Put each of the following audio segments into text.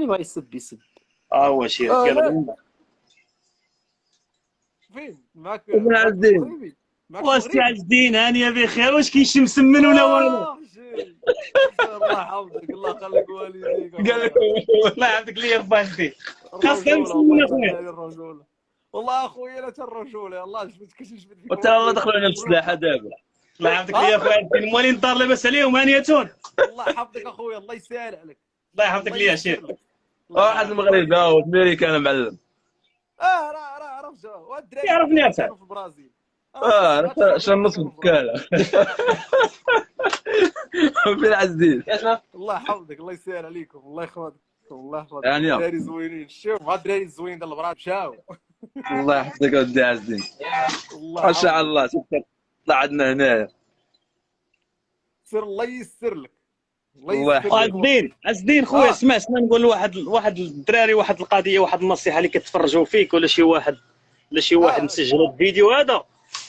اللي بغا يسب يسب. هو شي كيضرب فين معك ابن عز الدين. مغربي معك واسي عز الدين هانيه بخير. واش كاين مسمن ولا والو؟ الله يحفظك الله يخليك والديك. قال لك الله يعافيك ليا بانتي خاصنا الرجولة مسمن والله اخويا. الرجولة والله اخويا لا الرجولة الله جبت كاش جبت فيك وتا الله دخلوا علينا بالسلاحه دابا. الله يعافيك ليا خويا الموالين الدار لاباس عليهم هانيتون. الله يحفظك اخويا الله يسهل عليك. الله يحفظك ليا شيخ. واحد المغربي ها هو امريكان معلم. راه عرفت والدراري يعرفني أصاحبي. في البرازيل. شنو نص بكاله. فين عز الدين؟ الله يحفظك الله يسهل عليكم الله يخوضكم الله يحفظك. يعني الدراري زوينين شوف مع الدراري الزوينين ديال البراد مشاو. الله يحفظك اودي عز الدين. الله ما شاء الله شفت طلع عندنا هنايا. سر الله ييسر لك الله يحفظك. عز الدين خويا اسمع نقول واحد الدراري واحد القضيه واحد النصيحه اللي كتفرجوا فيك ولا شي واحد مسجل الفيديو هذا.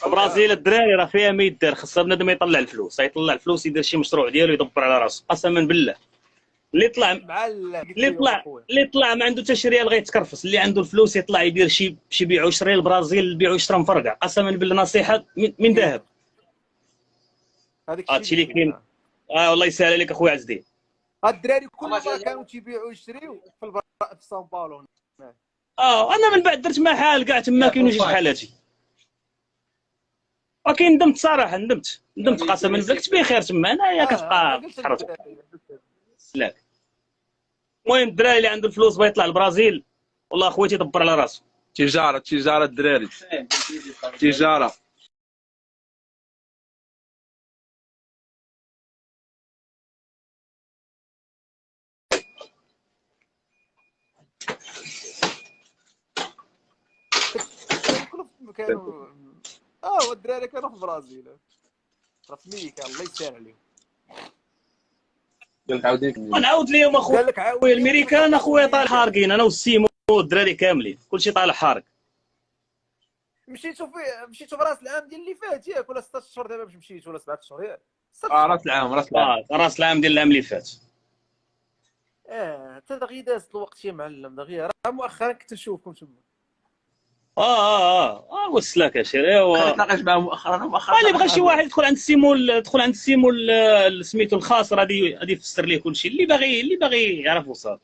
برازيل الدراري راه فيها ما يدار. خاصها بنادم يطلع الفلوس يطلع الفلوس يدير شي مشروع ديالو يدبر على راسه قسما بالله. اللي طلع ما عنده حتى شي ريال غيتكرفس. اللي عنده الفلوس يطلع يدير شي بيع وشري البرازيل بيع وشرا مفرقع قسما بالله نصيحه من ذهب. هذاك هادشي اللي كاين. والله يسهل عليك اخويا عز الدين. هاد الدراري كلهم كانوا تيبيعوا ويشريو في سان باولو. انا من بعد درت محل كاع تما كاينو جوج بحالاتي. ولكن ندمت صراحه ندمت قسما بالله. كنت بخير تما انايا كتبقى تحرج سلاك. المهم الدراري اللي عنده الفلوس بغا يطلع البرازيل والله اخويا يدبر على راسه. تجاره الدراري تجاره. كانوا والدراري كانوا في البرازيل راه في ميكا الله يسهل عليهم. قال لك عاودي ونعاود ليهم اخويا الميريكان اخويا طالع حارقين انا والسيمو والدراري كاملين كلشي طالع حارق. مشيتوا في راس العام ديال اللي فات ياك ولا 16 شهور دابا باش مشيتوا ولا 7 شهور ياك؟ راس العام ديال العام اللي فات. حتى دغيا دازت الوقت يا معلم دغيا راه مؤخرا كنت نشوفكم تما. وسلاك اشير ايوا تلاقيت معاه مؤخرا اللي بغى شي واحد يدخل عند السيمو سميتو الخاص غادي يفسر ليه كلشي اللي باغي يعرف وصافي.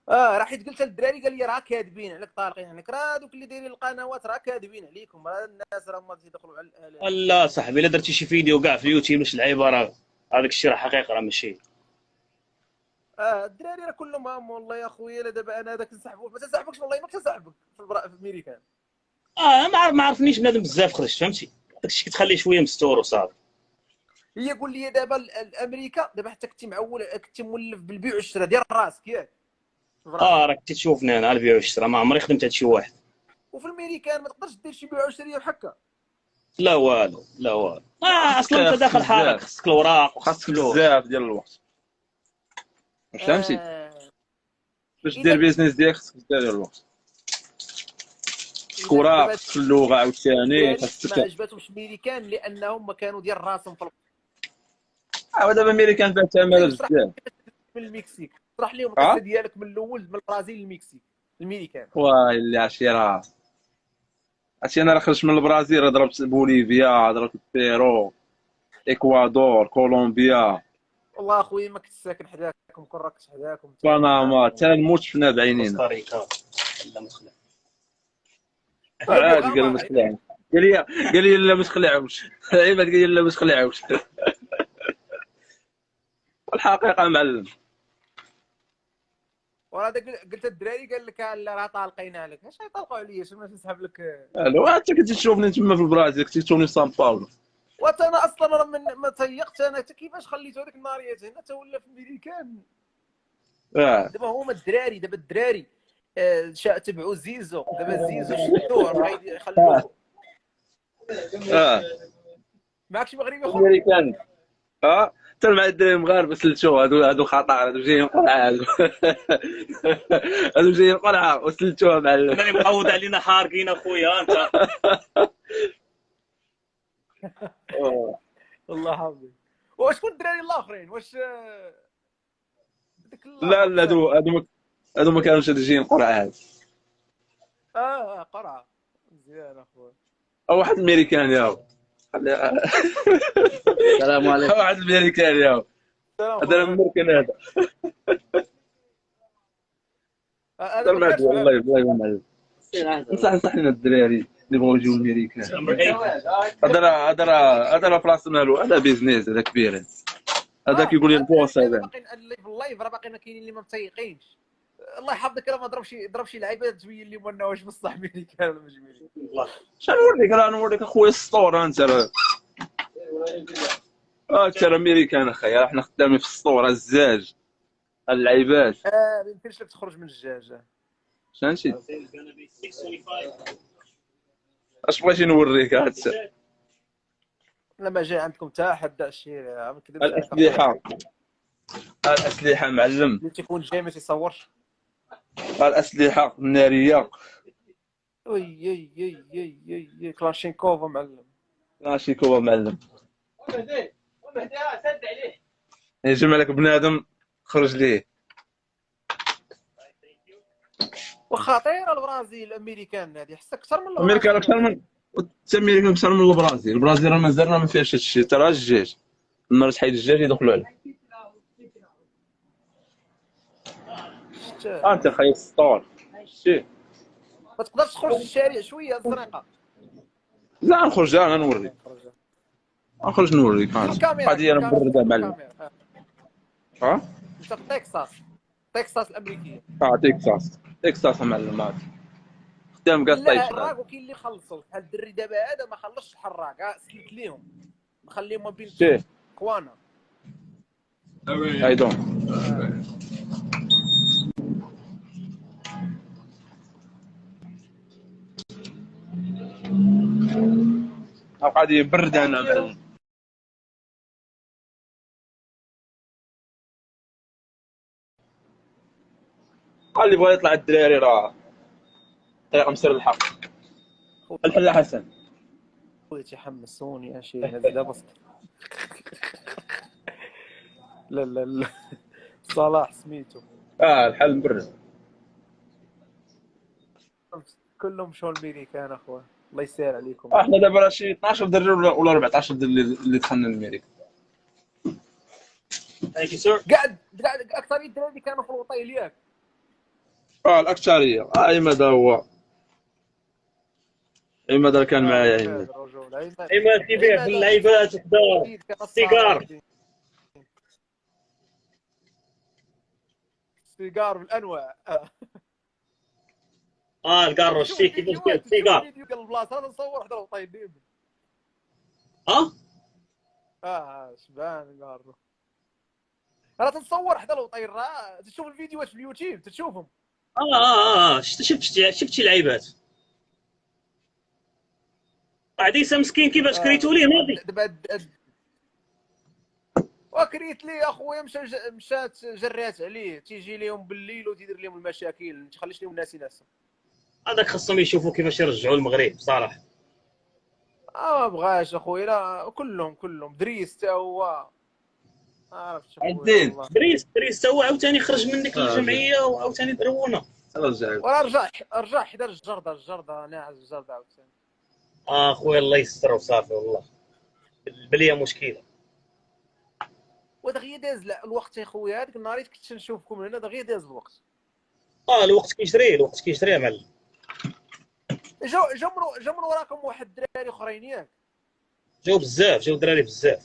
راه حيت قلت للدراري قال لي راه كاذبين عليك طالقين عليك راه دوك اللي دايرين القنوات راه كاذبين عليكم راه الناس راه ما تيدخلوا على الاله. لا صاحبي الا درتي شي فيديو كاع في اليوتيوب باش اللعيبه راه هذاك الشيء راه حقيقه راه ماشي. الدراري راه كلهم هام والله يا خويا. لا دابا انا هذاك نسحبوك ما تنسحبكش والله ما تنسحبك في الميريكان. ما عرفنيش بنادم بزاف خرجت فهمتي. داكشي كتخليه شويه مستور وصافي. هي قول لي دابا الامريكا دابا حتى كنتي كنتي مولف بالبيع والشراء ديال راسك ياك. راه كنتي تشوفني انا على البيع والشراء ما عمري خدمت هاد شي واحد. وفي الميريكان ما تقدرش دير شي بيع وشراء بحال لا والو اصلا انت داخل حالك خصك الاوراق وخاصك بزاف ديال الوقت فهمتي. باش دير بيزنس ديالك خصك بزاف ديال الوقت. اوراق في اللغه عاوتاني خاصك. ما عجباتهمش الميريكان لانهم ما كانوا ديال راسهم في دابا الميريكان فيها ثمن بزاف. من المكسيك طرح لهم القصه ديالك من الاول من البرازيل للمكسيك الميريكان. اللي عرفتي راه انا راه خرجت من البرازيل ضربت بوليفيا ضربت بيرو اكوادور كولومبيا. والله اخويا ما كنت ساكن حداكم كون راك حداكم بنما حتى نموت شفنا بعينينا. لا مسخلع عادي قال ما تخلعش. قال لي لا ما تخلعوش. عيبات قال لي لا ما تخلعوش. الحقيقه معلم وهذا قلت الدراري قال لك لا راه طالقين عليك. اش يطلقوا عليا شنو تسحب لك. الو انت كنت تشوفني تما في البرازيل كنت تشوفني في سان باولو. وانا اصلا راه من ما تيقت انا حتى كيفاش خليتو هذيك الناريات هنا تا ولا في الميريكان. دابا هما الدراري دابا الدراري تبعوا زيزو دابا زيزو شدوه بغا يخلوه. معك شي مغربي اخو امريكان حتى مع الدراري المغاربه سلتوه. هادو خطا هادو جايين قرعه هادو جايين قرعه وسلتوها معلم. انا مقود علينا حارقين اخويا انت. الله حافظك. وشكون الدراري الاخرين واش ديك لا اللقطه لا، هادو ما كانوش جايين قرعات. قرعه مزيان اخويا. واحد الامريكان ياو. السلام عليكم. واحد الامريكان ياو. سلام هذا خويا. الامريكان هذا. هذا ما سلام كانش عليكم. معنا. والله ما معلم. نصح لنا الدراري اللي بغاو يجيو الامريكان. هذا بلاص مالو، هذا بيزنس، هذا كبير. هذا كيقول لي البوس هذا. باقي في اللايف راه باقي كاينين اللي ما متيقينش. الله يحفظك، الا ما ضرب شي لعيبه تبين لهم انه واش بصح امريكان ولا مش امريكان. شنو نوريك؟ راه نوريك اخويا السطور. انت راه انت راه امريكان اخايا. احنا خدامين في السطور الزاج اللعيبات. ما يمكنش لك تخرج من الدجاجه. فهمتي؟ اش بغيتي نوريك؟ هاد لما جاي عندكم حتى حد الشيء ما نكذبش عليك. الاسلحه. الاسلحه معلم. اللي تيكون جاي ما تيصورش. الاسلحه الناريه. وي يي يي يي يي يي كلاشينكوفا معلم. ماشي كوبا معلم. يجمع لك بنادم خرج ليه. وخطيره البرازيل الامريكان هذه حسك اكثر من امريكا اكثر من امريكا اكثر من البرازيل. البرازيل راه مازال ما فيهاش هادشي. ترى الدجاج النهار تحيد الدجاج يدخلوا عليه. انت خايف السطور شتي. ما تقدرش تخرج للشارع شويه الزنقه. لا نخرج، انا نوريك. نخرج نوريك. قضيه مبرده معلم. ها انت في تكساس الامريكيه. تكساس معلم. هذا خدام كاع لا الطيش. الحراق وكاين اللي خلصوا بحال الدري دابا هذا ما خلصش الحراق سلك ليهم مخليهم ما بين شتي كوانا. ايضا قاعد برد انا معلم. اللي بغى يطلع الدراري راه طريقه مسير الحق. الحل حسن. خويا تيحمسوني اشي هذا دابا. لا لا لا صلاح سميتو. الحل مبرد. كلهم شو الميريكان اخويا. الله يسهل عليكم. احنا دابا راه شي 12 درجه ولا 14 اللي دخلنا للميريك. ثانك يو سير. قاعد اكثر الدراري اللي كانوا في الوطيل ياك. الاكثريه. عماد هو. عماد كان معايا. عماد كيبيع في اللعيبات وخدا السيجار. السيجار بالانواع. الكارو شتي كيفاش كاين السيجار. فيديو ديال البلاصه هذا نصور حدا الوطيل ديما. شبان الكارو. راه تنصور حدا الوطيل راه تشوف الفيديوهات في اليوتيوب تشوفهم. شفتي لعيبات. عديسه مسكين كيفاش كريتو ليه ناضي. دابا وكريت ليه اخويا مشات جرات عليه تيجي لهم بالليل وتيدير لهم المشاكل ما تخليش لهم الناس ينعسوا. هذاك خصهم يشوفوا كيفاش يرجعوا المغرب بصراحه. ما بغاش اخويا. لا كلهم دريس حتى هو ما عرفتش عدين دريس هو عاوتاني خرج من ديك الجمعيه وعاوتاني درونا. رجع حدا الجرده ناعس الجرده عاوتاني. خويا الله يستر وصافي والله البليه مشكله. ودغيا داز الوقت يا خويا. هذيك النهار كنت نشوفكم هنا دغيا داز الوقت. الوقت كيجري يا معلم. جا من وراكم واحد الدراري اخرين ياك. جاو دراري بزاف.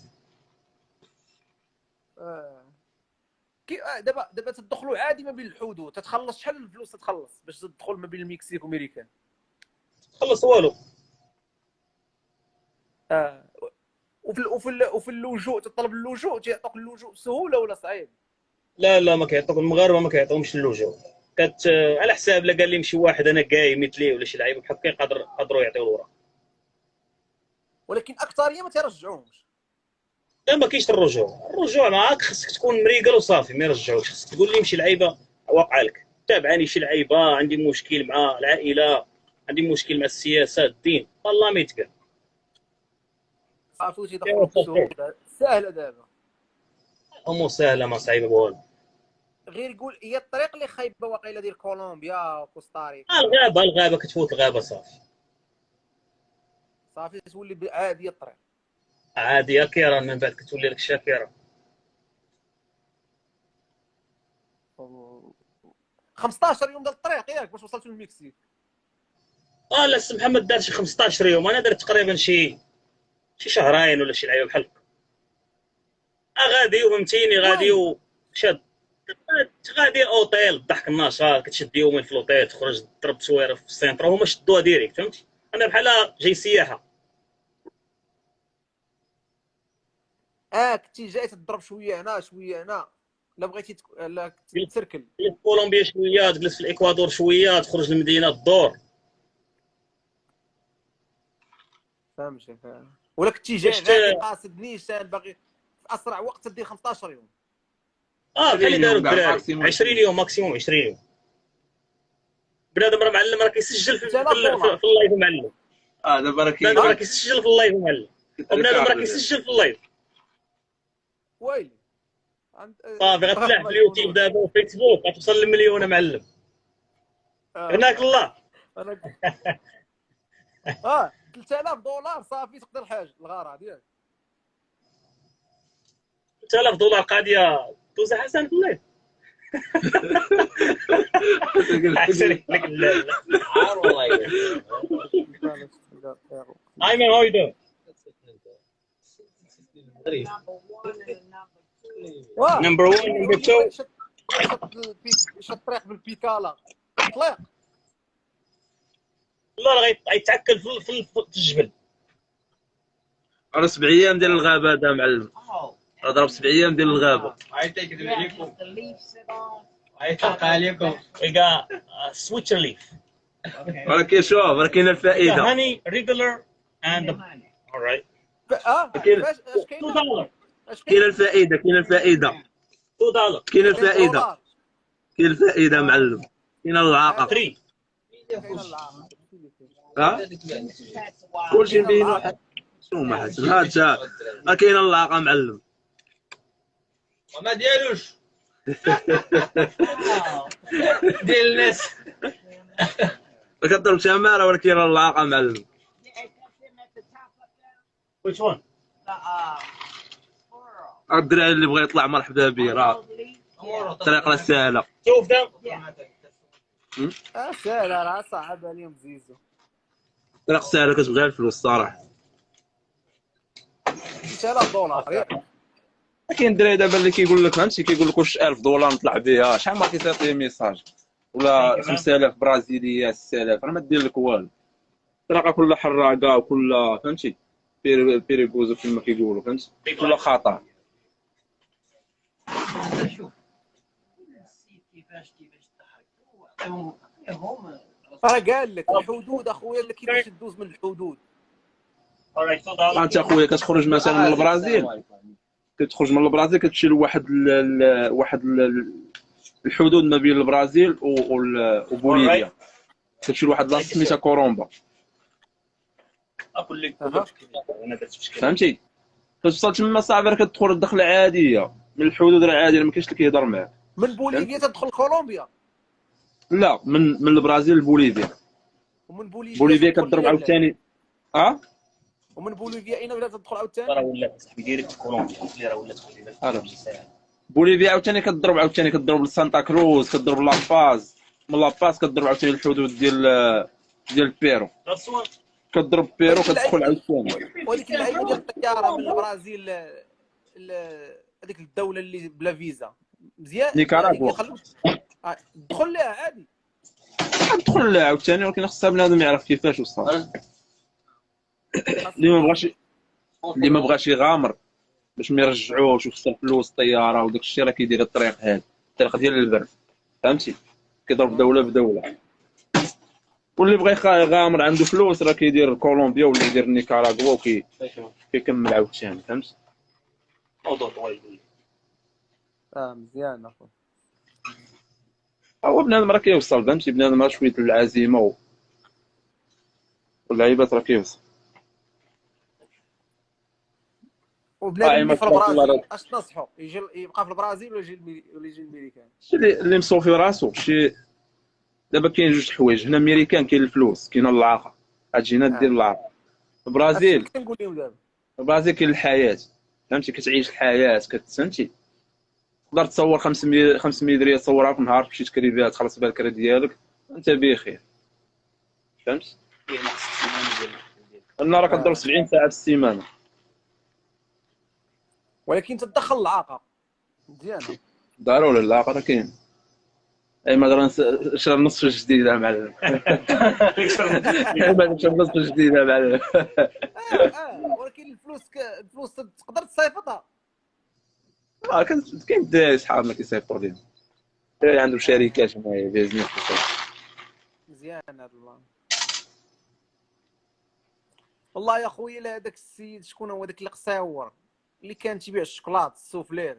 دابا تدخلوا عادي ما بين الحدود. تتخلص شحال الفلوس تتخلص باش تدخل ما بين المكسيك وامريكا؟ تخلص والو. وفي اللجوء تطلب اللجوء تيعطوك اللجوء بسهوله ولا صعيب؟ لا ما كيعطوك المغاربه ما كيعطيهمش اللجوء. على حساب لا قال لي شي واحد انا كاي مثلي ولا شي لعيبه بحال هكا يقدروا يعطيو الورا. ولكن اكثريه ما تيرجعوهمش. لا ما كاينش الرجوع معاك. خصك تكون مريقل وصافي ما يرجعوش. خصك تقول لي شي لعيبه واقعه لك تابعني شي لعيبه عندي مشكل مع العائله عندي مشكل مع السياسه الدين والله ما يتقال. عرفتي دخلوا بسهوله سهله دابا. مو سهله ما صعيبه بوالو. غير يقول هي الطريق اللي خايبه واقيلا ديال كولومبيا وكوستاريكا. الغابه كتفوت الغابه صافي. صافي تولي عاديه الطريق. عاديه كيران من بعد كتولي لك شاكره. 15 يوم ديال الطريق ياك باش وصلتوا للمكسيك. لا السي محمد دار شي 15 يوم، انا درت تقريبا شي شهرين ولا شي لعيبه بحال هكا. غادي فهمتيني غادي وشاد غادي اوتيل الضحك النشاط، كتشد يومين في الاوتيل تخرج تضرب تصويره في السينتر، هما شدوها ديريكت فهمتي. انا بحال جاي سياحه. كنتي جاي تضرب شويه هنا شويه هنا، لا بغيتي لا تسركل في كولومبيا شويه، تجلس في الاكوادور شويه، تخرج للمدينه الدور. فهمتك. ولا كنتي جاي غادي قاصد نيشان باغي في اسرع وقت تدير 15 يوم. بحال اللي داروا الدراري 20 يوم ماكسيموم 20 يوم. بنادم راه معلم، راه كيسجل في اللايف معلم. دابا بنادم راه كيسجل في اللايف معلم، وبنادم راه كيسجل في اللايف. ويلي صافي غتلاح في اليوتيوب دابا وفيسبوك غتوصل للمليون معلم. هناك الله. 3000 دولار صافي تقدر حاجه الغاره ديالك. 3000 دولار قاضيه دوز حسن في اللايف. احسن لك لا عار والله. ايمن هاو يو دوين؟ نمبر 1 نمبر 2 شد الطريق بالبيكالا طليق. والله راه غيتعكل في الجبل. راه 7 ايام ديال الغابه هذا معلم، راه ضرب 7 ايام ديال الغابه. يكذب عليكم يطلق عليكم يلقى سويتشر ليف. راه كيشوف راه كاينه الفائده. هاني ريجولر اند alright. اش كاين؟ كاينه الفائده كاينه الفائده $2 كاينه الفائده كاينه الفائده معلم، كاينه العاقه 3. كلشي مبين واحد. شنو ما حسن هذا راه كاينه العاقه معلم. وما ديالوش ديال الناس كضرب شماره ولكن كاينه العاقه معلم. which one؟ الدراري اللي بغى يطلع مرحبا به، راه الطريق راه سهله. شوف دام سهله راه صعب عليهم زيزو. الطريق سهله كتبغيها الفلوس الصراحه. 3000 دولار كاين الدراري دابا اللي كيقول لك فهمتي، كيقول لك واش 1000 دولار نطلع بها، شحال ما كيعطيه ميساج ولا 5000 برازيليه 6000 راه ما دير لك والو. الطريقه كلها حراقه وكلها فهمتي بيريغوزو كما كيقولوا فهمتي، كلها خطر. شوف كيفاش تضحك راه قال لك الحدود اخويا كيفاش تدوز من الحدود. انت اخويا كتخرج مثلا من البرازيل، كتخرج من البرازيل كتمشي لواحد الحدود ما بين البرازيل وبوليفيا، كتمشي لواحد لاصه سميتها كورومبا فهمتي. كتوصل تما صافي راه كتدخل الدخله عاديه من الحدود راه عاديه، ما كاينش اللي كيهضر معاك. من بوليفيا تدخل كولومبيا؟ لا من البرازيل لبوليفيا. ومن بوليفيا كتضرب عاوتاني ومن بوليفيا اين ولا تدخل عاوتاني؟ راه ولات صاحبي ديريكت كولومبيا اللي راه ولات بوليفيا عاوتاني كتضرب لسانتا كروز، كتضرب لاباز، من لاباز كتضرب عاوتاني الحدود ديال بيرو، كتضرب بيرو كتدخل عاوتاني. ولكن اللعيبه ديال الطياره من البرازيل هذيك الدوله اللي بلا فيزا مزيان نيكاراغوا دخل لها عادي. ندخل لها عاوتاني، ولكن خصها بنادم يعرف كيفاش وصل. اللي ما بغاش يغامر باش ما يرجعوهش وخسر فلوس الطياره وداك الشيء، راه كيدير الطريق هذا، الطريق ديال البر فهمتي، كيضرب دوله بدوله. واللي بغى يغامر عنده فلوس راه كيدير كولومبيا ولا يدير نيكاراغوا وكيكمل عاوتاني فهمت. موضوع طويل. مزيان اخو. هو بنادم راه كيوصل فهمتي، بنادم راه شويه العزيمه واللعيبات راه كيوصل. وبنادم اللي عماد في تبارك الله البرازيل اش تنصحو يبقى في البرازيل ولا يجي الميريكان؟ اللي مصوفي راسو شي. دابا كاين جوج حوايج هنا. ميريكان كاين الفلوس، كاينه العاقه، غتجينا دير العاقه. هادشي البرازيل، اللي كنقول لهم دابا. البرازيل كاين الحياه، فهمتي، كتعيش الحياه كتسنتي. تقدر تصور 500 ريال تصورها في نهار، تمشي تكري بها تخلص بها الكرا ديالك انت بخير، فهمت. انا راه كضرب 70 ساعه في السيمانه. ولكن تدخل العاقه مزيانه. ضروري العاقه راه كاين. اي ما شرا نصف جديده معلم. ما نمشي نصف جديده معلم. ولكن الفلوس تقدر تصيفطها. كاين الدراري صحابنا كيصيفطوا لينا، الدراري عندهم شركات هنايا بيزنس. مزيان هذا الله. والله يا خويا لا هذاك السيد شكون هو ذاك اللي قصيور اللي كان تيبيع الشوكولات السوفلير؟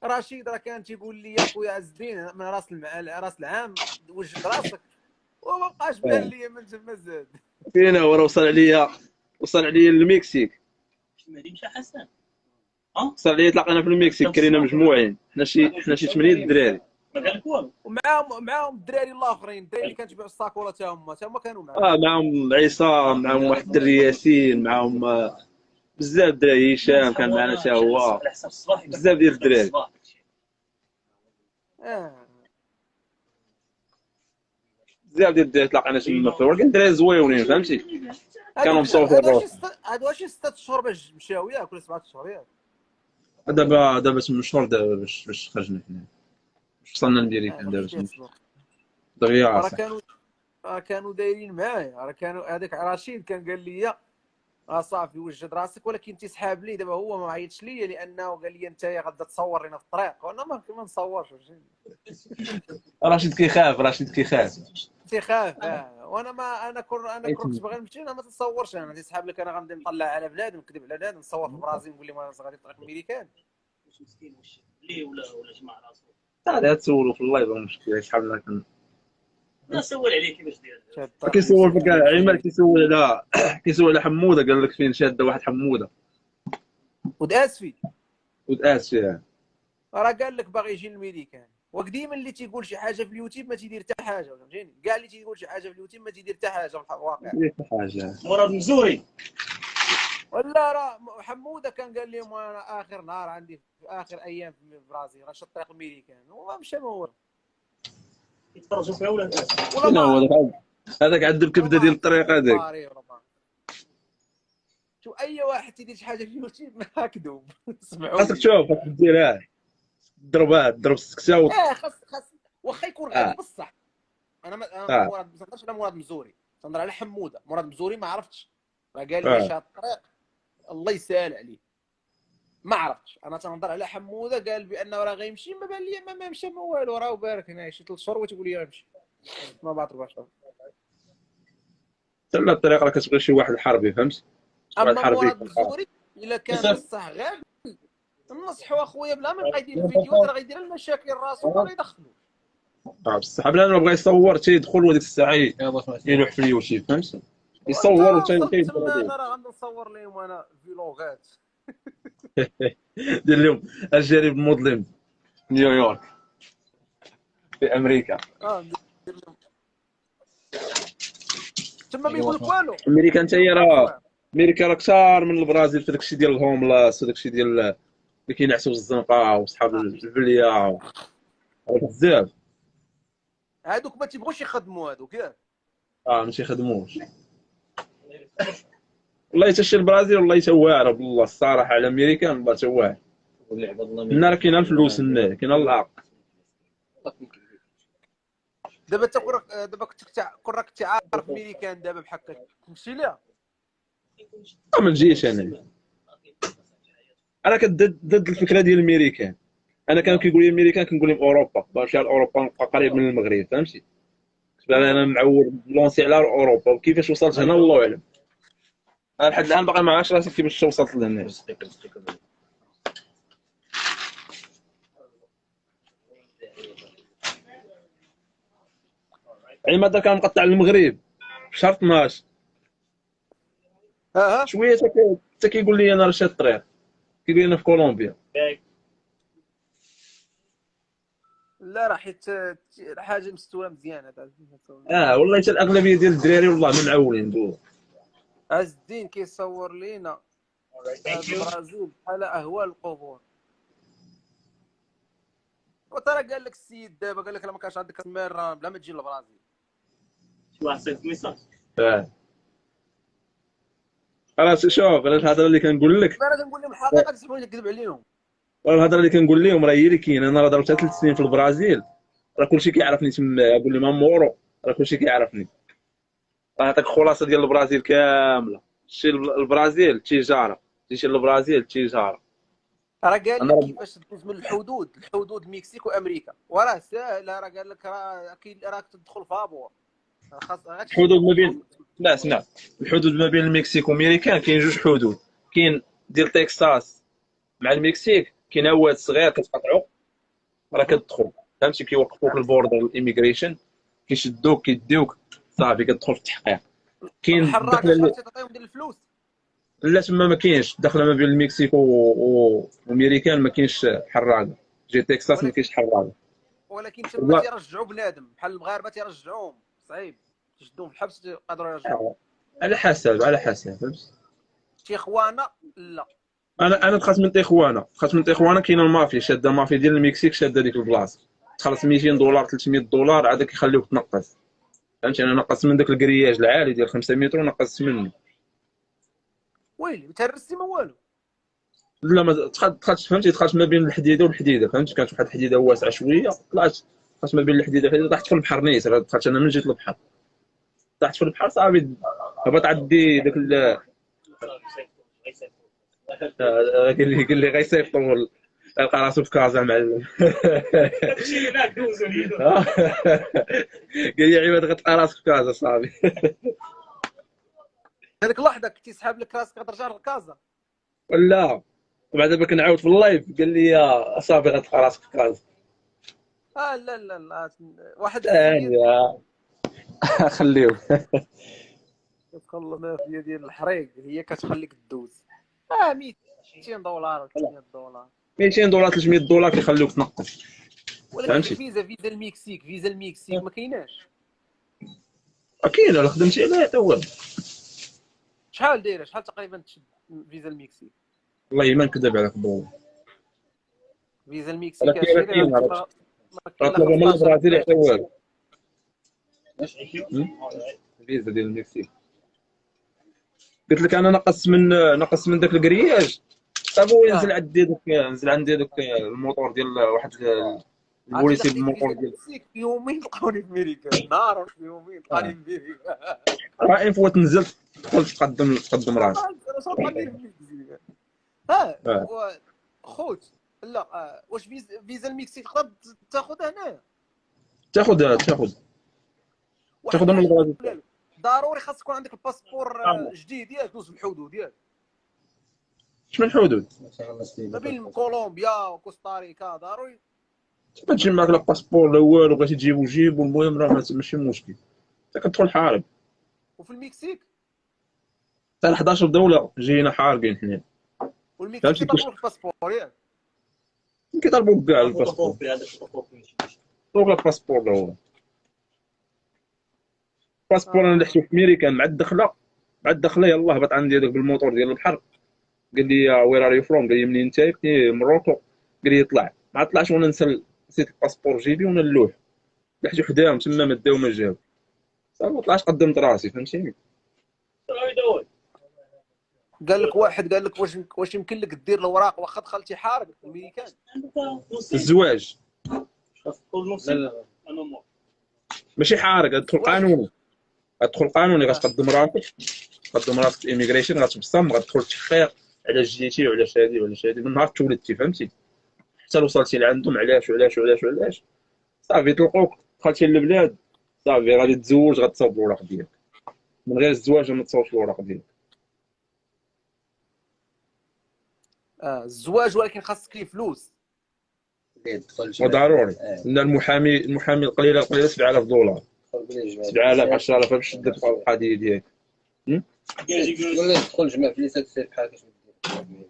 رشيد راه كان تيقول لي يا خويا عز الدين من راس العام وجد راسك، وما بقاش بان لي من تما زاد. فين هو؟ راه وصل عليا للمكسيك. مهدي مشى حسن. وصل عليا تلاقينا في المكسيك، كرينا مجموعين، حنا شي 8 دراري. ما قال لك والو. ومعاهم الدراري الاخرين، الدراري اللي كانوا تيبيعوا الساكولا تا هما كانوا معاهم. معاهم عصام، معاهم واحد الدري ياسين، معاهم بزاف الدراري. هشام كان معنا حتى هو، بزاف ديال الدراري. بزاف ديال الدراري تلاقينا تما، ولكن الدراري زويونين، فهمتي. كانوا مصوفين الروح. هادو واش 6 شهور باش مشاو ياك ولا 7 شهور ياك؟ دابا 8 شهور دابا باش خرجنا حنا، باش وصلنا للميريكان دابا دغيا. كانوا دايرين معايا، كانوا هذاك رشيد كان قال لي صافي وجد راسك، ولكن تيسحاب لي دابا. هو ما عيطش لي لانه قال لي انت غادا تصور لنا في الطريق، وانا ما نصورش. رشيد كيخاف تيخاف. وانا ما انا كنت باغي نمشي، انا ما تتصورش. انا تيسحاب لك، انا غنبدا نطلع على بلاد ونكذب على بلاد، نصور في البرازيل نقول لهم انا غادي طريق الميريكان. واش مسكين واش ليه ولا جمع راسو؟ هذا تسولوا في اللايف المشكل شحال لكن لا سول عليه كيفاش داير. كيسول فيك عماد، كيسول على حموده، قال لك فين شاده واحد حموده وداسفي فيها. راه قال لك باغي يجي الميريكان. وديما اللي تيقول شي حاجه في اليوتيوب ما تيدير حتى حاجه، فهمتيني؟ كاع اللي تيقول شي حاجه في اليوتيوب ما تيدير حتى حاجه في الواقع. مراد مزوري ولا راه حموده كان قال لهم انا اخر نهار عندي في اخر ايام في البرازيل راه شط طريق الميريكان وما مشى ما هو. يتفرجوا فيها ولا شنو هو هذاك عنده الكبده ديال الطريق هذاك. شو اي واحد تيدير شي حاجه في اليوتيوب ما كذوب. سمعوا خاصك تشوف، خاصك ديرها، تضرب السكسه خاص واخا يكون غادي بصح. انا مراد ما نهضرش على مراد مزوري، تنهضر على حموده. مراد مزوري ما عرفتش، راه قال لي شاد الطريق الله يسهل عليه، ما عرفتش. انا تنهضر على حموده قال بانه راه غيمشي، ما بان لي ما مشى ما والو. راه بارك هنا شي 3 شهور وتقول لي غيمشي، ما بعد 4 شهور. تلا الطريق راه كتبغي شي واحد حربي، فهمت. اما مراد مزوري الا كان بصح غادي ننصحوا اخويا بلا ما يبقى يدير الفيديوهات، راه غيدير المشاكل راسو ولا يدخلوا. بصح بلا ما بغى يصور تيدخل وديك الساعه يلوح في اليوتيوب، فهمت. يصور وتيدير. انا راه غادي نصور لهم انا فيلوغات. دير لهم الجري بموديلين نيويورك في امريكا. ندير لهم تما ما يقول لك والو. امريكا انت هي راه امريكا راه كثار من البرازيل في داكشي ديال الهوملاس وداكشي ديال اللي كينعسوا في الزنقه وصحاب البليه بزاف. هادوك ما تيبغوش يخدموا هادوك ياك. ما تيخدموش والله. حتى شي البرازيل والله حتى واعره بالله الصراحه على امريكا والله حتى واعر. هنا راه كاينه الفلوس، هنا كاينه العق. دابا كون راك تعرف امريكان دابا بحال هكا تمشي ليها. ما نجيش انا ضد الفكره ديال الميريكان. انا كانوا كيقول لي الميريكان كنقول لهم اوروبا، باش اوروبا نبقى قريب من المغرب، فهمتي. انا معود بلونسي على اوروبا، وكيفاش وصلت هنا الله اعلم. انا لحد الان باقي ما عرفتش راسي كيفاش وصلت لهنا. عماد كان مقطع المغرب في شهر 12 شويه حتى كيقول لي انا راه شاد الطريق، كيقول لي انا في كولومبيا. لا راه حيت حاجه مستوى مزيانه تاع والله حتى الاغلبيه ديال الدراري والله ما معولين دو. عز الدين كيصور لينا البرازيل بحال اهوال القبور. وترى قال لك السيد دابا قال لك راه ما كانش عندك تمار بلا ما تجي للبرازيل. شي واحد صيفط ميساج. خلاص شوف انا الهضره اللي كنقول لك، انا كنقول لهم الحقيقه تسمعوني نكذب عليهم. الهضره اللي كنقول لهم راه هي اللي كاينه. انا راه ضربت 3 سنين في البرازيل، راه كلشي كيعرفني تما. قول لي مامورو راه كلشي كيعرفني. راه نعطيك خلاصه ديال البرازيل كامله. شتي البرازيل تجاره، تجي للبرازيل تجاره. راه قال انا لك كيفاش تدوز من الحدود المكسيك وامريكا، وراه ساهله. راه قال لك راك تدخل فابور. خاص الحدود ما بين، لا سمع، الحدود ما بين المكسيك وامريكان كاين جوج حدود. كاين ديال تكساس مع المكسيك، كاين واد صغير كتقطعو راه كتدخل، فهمتي؟ كيوقفوك البوردر الايميغريشن، كيشدوك كيديوك صافي كتدخل في التحقيق. كاين الحراقه الدخله شحال تعطيهم ديال الفلوس؟ لا تما ما كاينش الدخله ما بين المكسيك وامريكان، ما كاينش حراقه. جي تكساس ما كاينش حراقه. ولكن تما تيرجعوا بنادم بحال المغاربه تيرجعوهم، صعيب تشدوهم في الحبس يقدروا يرجعوهم. على حسب فهمت. شي خوانا لا. انا دخلت من تيخوانا كاينه المافيا شاده، المافيا ديال المكسيك شاده ديك البلاصه. تخلص $200 $300 عاد كيخليوك تنقص، فهمتي؟ انا نقصت من داك الكرياج العالي ديال 5 متر ونقصت منه. ويلي ما تهرستي ما والو. لا ما دخلت فهمتي؟ دخلت ما بين الحديده والحديده، فهمتي؟ كانت واحد الحديده واسعه شويه، طلعت دخلت ما بين الحديده والحديده، طحت في البحر نيت. دخلت انا من جيت للبحر، طحت في البحر صافي. هبط عندي داك قال لي غيصيفطوا، لقى راسو في كازا معلم. قال لي عباد غتلقى راسك في كازا صافي. هذيك اللحظه كنتي سحاب لك راسك غترجع لكازا ولا وبعد دابا كنعاود في اللايف قال لي يا صافي غتلقى راسك في كازا. لا واحد السيد خليوه. كتدخل المافيا ديال الحريق هي كتخليك تدوز $200 $300. $200 $300 كيخليوك تنقص، ولكن فهمتي؟ فيزا المكسيك ما كايناش. كاين الا خدمتي عليه حتى هو. شحال دايره شحال تقريبا تشد فيزا المكسيك؟ والله ما نكذب عليك بو. فيزا المكسيك راه كاين راه طلبوا من البرازيل حتى والو. الفيزا ديال المكسيك قلت لك انا نقص من داك الكرياج صافي. نزل عندي دوك الموتور ديال واحد البوليسي بالموتور ديال المكسيك. يومين لقاوني في امريكا، نهار في يومين لقاني في امريكا. راه فوت نزلت دخلت تقدم راسي. انا شنو غندير في المكسيك؟ خوت لا واش فيزا المكسيك تقدر تاخذها هنايا؟ تاخذها من البرازيل. ضروري خاص يكون عندك الباسبور جديد ياك دوز الحدود ياك. شنو الحدود؟ ما بين كولومبيا وكوستاريكا ضروري. ما تجي معاك لا باسبور لا والو، بغيتي جيبو. المهم راه ماشي مشكل، انت كتدخل حارب. وفي المكسيك حتى 11 دوله جينا حارقين حنا. والمكسيك كيطلبوا الباسبور ياك؟ كيطلبوا كاع الباسبور. طلب لك باسبور هو الباسبور. انا اللي حسيت في امريكا مع الدخله يلاه هبط عندي هذاك بالموتور ديال البحر. قال لي وير ار يو فروم؟ قال لي منين انت؟ قلت له مروكو. قال لي طلع، ما طلعش وانا نسيت الباسبور جيبي وانا اللوح. لحت وحداهم تما ما داو ما جاو صافي. ما طلعش قدمت راسي، فهمتيني؟ قال لك واحد قال لك واش يمكن لك دير الاوراق واخا دخلتي حارق امريكان؟ الزواج لا ماشي حارق، ادخل قانوني غتقدم راسك في الايميغريشن، غتبصم غتدخل تحقيق على جديتي وعلاش هادي من نهار تولدتي، فهمتي؟ حتى وصلتي لعندهم علاش صافي يطلقوك. دخلتي للبلاد صافي غادي تزوج، غتصاوب الوراق ديالك. من غير الزواج ما تصاوبش الوراق ديالك. الزواج ولكن خاصك ليه فلوس وضروري. لان المحامي القليله $7000 $7000 باش تشد القضيه ديالك. ولا تدخل جمع فلوس هاد بحال كاش دير.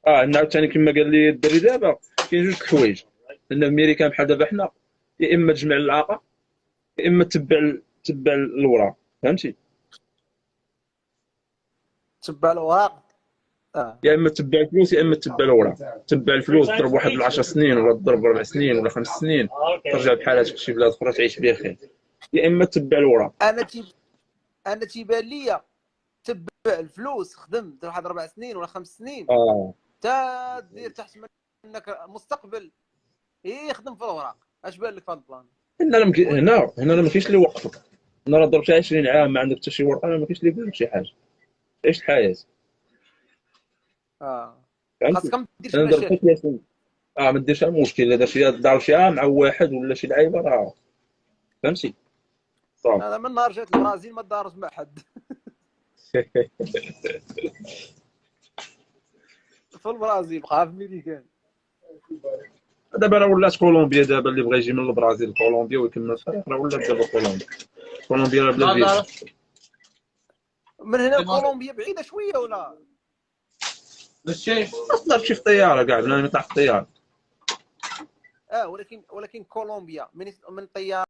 عندنا عاوتاني كما قال لي الدري دابا كاين جوج الحوايج. لان في امريكا بحال دابا حنا يا اما تجمع العاقه يا اما تبع الوراق، فهمتي؟ تبع الوراق. يا اما تبع الفلوس يا اما تبع الوراق. تبع الفلوس ضرب واحد 10 سنين ولا تضرب 4 سنين ولا 5 سنين ترجع بحالاتك شي بلاد اخرى تعيش بخير، يا اما تبع الوراق. انا تيبان ليا تبع الفلوس، خدم دير واحد 4 سنين ولا 5 سنين تا دير تحت منك مستقبل يخدم في الوراق. اش بان لك في هذا البلان؟ هنا ما كاينش اللي يوقفك. هنا راه ضربتي 20 عام ما عندك حتى شي ورقه، ما كاينش اللي يقول لك شي حاجه. عيش الحياه. خاصك ما ديرش مشاكل. ما ديرش مشكل. الا دار شي عام مع واحد ولا شي لعيبه راه فهمتي. صافي انا من نهار جات البرازيل ما دارش مع حد. في البرازيل بقى في ميريكان. دابا راه ولات كولومبيا. دابا اللي بغى يجي من البرازيل كولومبيا ويكمل الطريق راه ولات دابا كولومبيا راه بلا فيزا. من هنا كولومبيا بعيده شويه ولا بالشيء تقدر تمشي في طياره كاع بلا ما يطلع في الطياره. ولكن كولومبيا من طياره